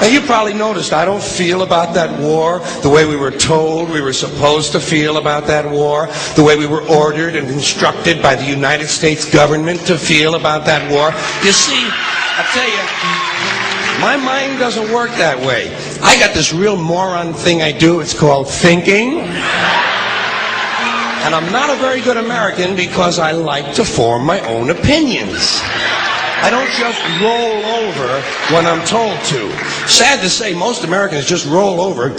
Now, you probably noticed I don't feel about that war the way we were told we were supposed to feel about that war, the way we were ordered and instructed by the United States government to feel about that war. You see, I tell you, my mind doesn't work that way. I got this real moron thing I do. It's called thinking. And I'm not a very good American because I like to form my own opinions. I don't just roll over when I'm told to. Sad to say, most Americans just roll over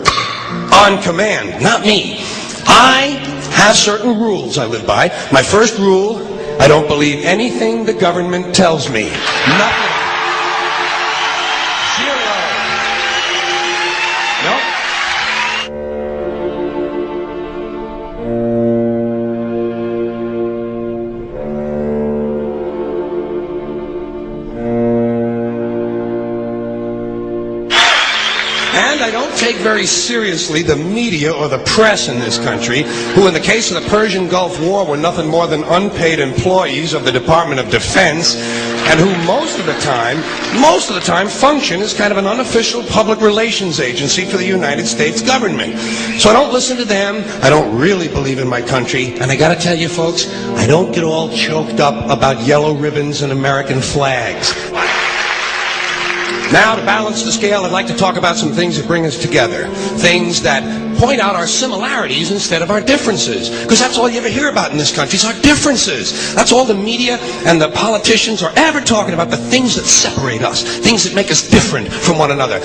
on command. Not me. I have certain rules I live by. My first rule, I don't believe anything the government tells me. Nothing. Zero. Nope. I don't take very seriously the media or the press in this country, who in the case of the Persian Gulf War were nothing more than unpaid employees of the Department of Defense, and who most of the time function as kind of an unofficial public relations agency for the United States government. So I don't listen to them. I don't really believe in my country. And I gotta tell you folks, I don't get all choked up about yellow ribbons and American flags. Now, to balance the scale, I'd like to talk about some things that bring us together. Things that point out our similarities instead of our differences. Because that's all you ever hear about in this country is our differences. That's all the media and the politicians are ever talking about, the things that separate us, things that make us different from one another.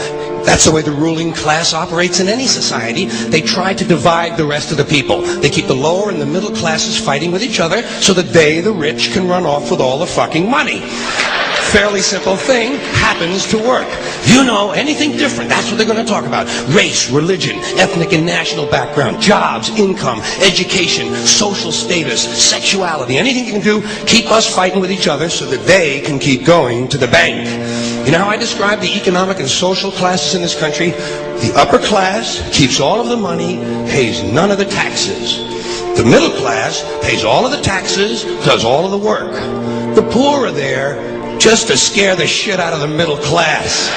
That's the way the ruling class operates in any society. They try to divide the rest of the people. They keep the lower and the middle classes fighting with each other so that they, the rich, can run off with all the fucking money. Fairly simple thing, happens to work. You know, anything different, that's what they're going to talk about. Race, religion, ethnic and national background, jobs, income, education, social status, sexuality, anything you can do, keep us fighting with each other so that they can keep going to the bank. You know how I describe the economic and social classes in this country? The upper class keeps all of the money, pays none of the taxes. The middle class pays all of the taxes, does all of the work. The poor are there just to scare the shit out of the middle class.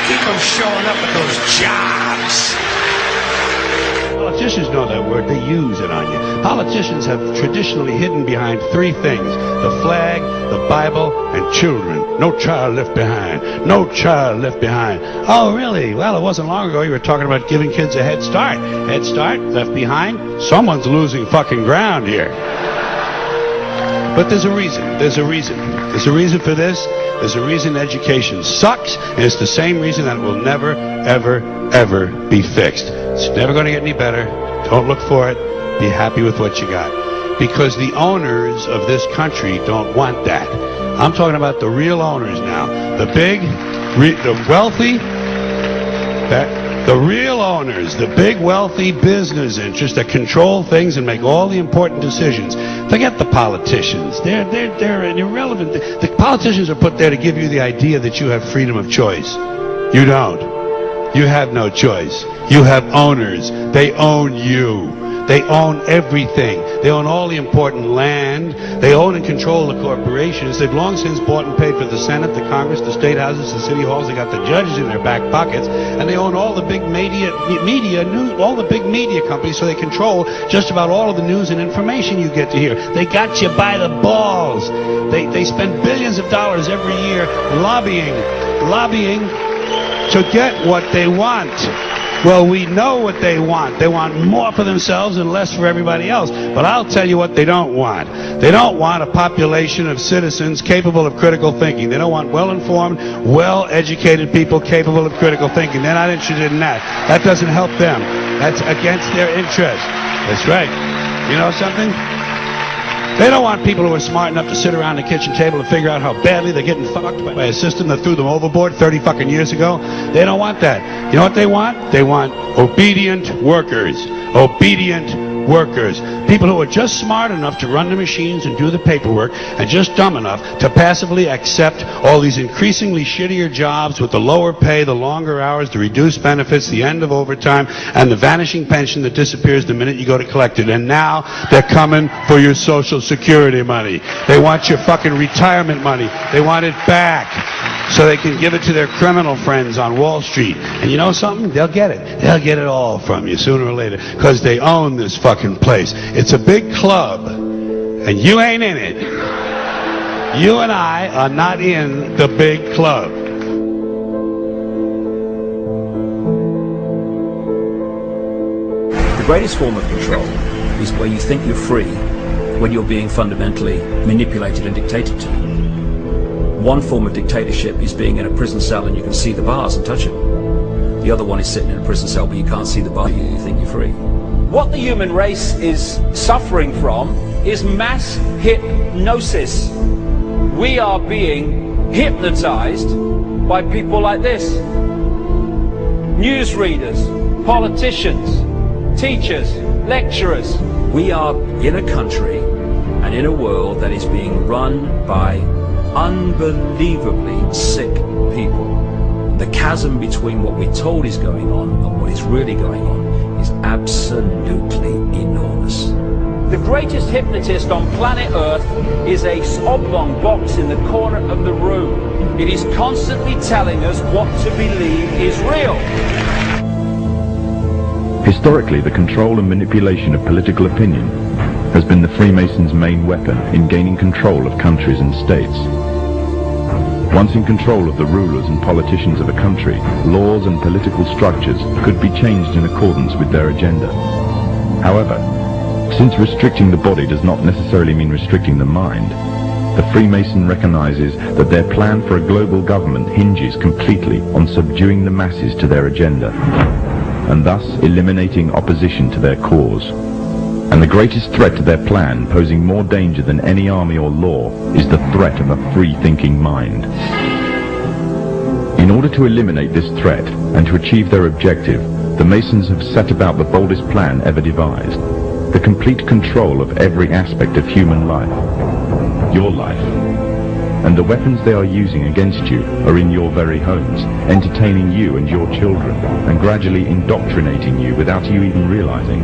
Keep them showing up at those jobs. Politicians know that word. They use it on you. Politicians have traditionally hidden behind three things: the flag, the Bible, and children. No child left behind. No child left behind. Oh, really? Well, it wasn't long ago you were talking about giving kids a head start. Head start? Left behind? Someone's losing fucking ground here. But there's a reason. There's a reason. There's a reason for this. There's a reason education sucks, and it's the same reason that it will never, ever, ever be fixed. It's never going to get any better. Don't look for it. Be happy with what you got. Because the owners of this country don't want that. I'm talking about the real owners now. The big, the wealthy, the real owners, the big wealthy business interests that control things and make all the important decisions. Forget the politicians. They're irrelevant. The politicians are put there to give you the idea that you have freedom of choice. You don't. You have no choice. You have owners. They own you. They own everything. They own all the important land. They own and control the corporations. They've long since bought and paid for the Senate, the Congress, the state houses, the city halls. They got the judges in their back pockets, and they own all the big media news, all the big media companies. So they control just about all of the news and information you get to hear. They got you by the balls. They spend billions of dollars every year lobbying to get what they want. Well, we know what they want. They want more for themselves and less for everybody else. But I'll tell you what they don't want. They don't want a population of citizens capable of critical thinking. They don't want well-informed, well-educated people capable of critical thinking. They're not interested in that. That doesn't help them. That's against their interest. That's right. You know something? They don't want people who are smart enough to sit around the kitchen table and figure out how badly they're getting fucked by a system that threw them overboard 30 fucking years ago. They don't want that. You know what they want? They want obedient workers. Obedient workers, people who are just smart enough to run the machines and do the paperwork, and just dumb enough to passively accept all these increasingly shittier jobs with the lower pay, the longer hours, the reduced benefits, the end of overtime, and the vanishing pension that disappears the minute you go to collect it. And now they're coming for your Social Security money. They want your fucking retirement money. They want it back so they can give it to their criminal friends on Wall Street. And you know something? They'll get it. They'll get it all from you sooner or later because they own this fucking place. It's a big club, and you ain't in it. You and I are not in the big club. The greatest form of control is where you think you're free when you're being fundamentally manipulated and dictated to. One form of dictatorship is being in a prison cell and you can see the bars and touch them. The other one is sitting in a prison cell but you can't see the bar, you think you're free. What the human race is suffering from is mass hypnosis. We are being hypnotized by people like this. Newsreaders, politicians, teachers, lecturers. We are in a country and in a world that is being run by unbelievably sick people. The chasm between what we're told is going on and what is really going on is absolutely enormous. The greatest hypnotist on planet Earth is a oblong box in the corner of the room. It is constantly telling us what to believe is real. Historically, the control and manipulation of political opinion has been the Freemasons' main weapon in gaining control of countries and states. Once in control of the rulers and politicians of a country, laws and political structures could be changed in accordance with their agenda. However, since restricting the body does not necessarily mean restricting the mind, the Freemason recognizes that their plan for a global government hinges completely on subduing the masses to their agenda, and thus eliminating opposition to their cause. And the greatest threat to their plan, posing more danger than any army or law, is the threat of a free-thinking mind. In order to eliminate this threat and to achieve their objective, the Masons have set about the boldest plan ever devised: the complete control of every aspect of human life, your life. And the weapons they are using against you are in your very homes, entertaining you and your children, and gradually indoctrinating you without you even realizing.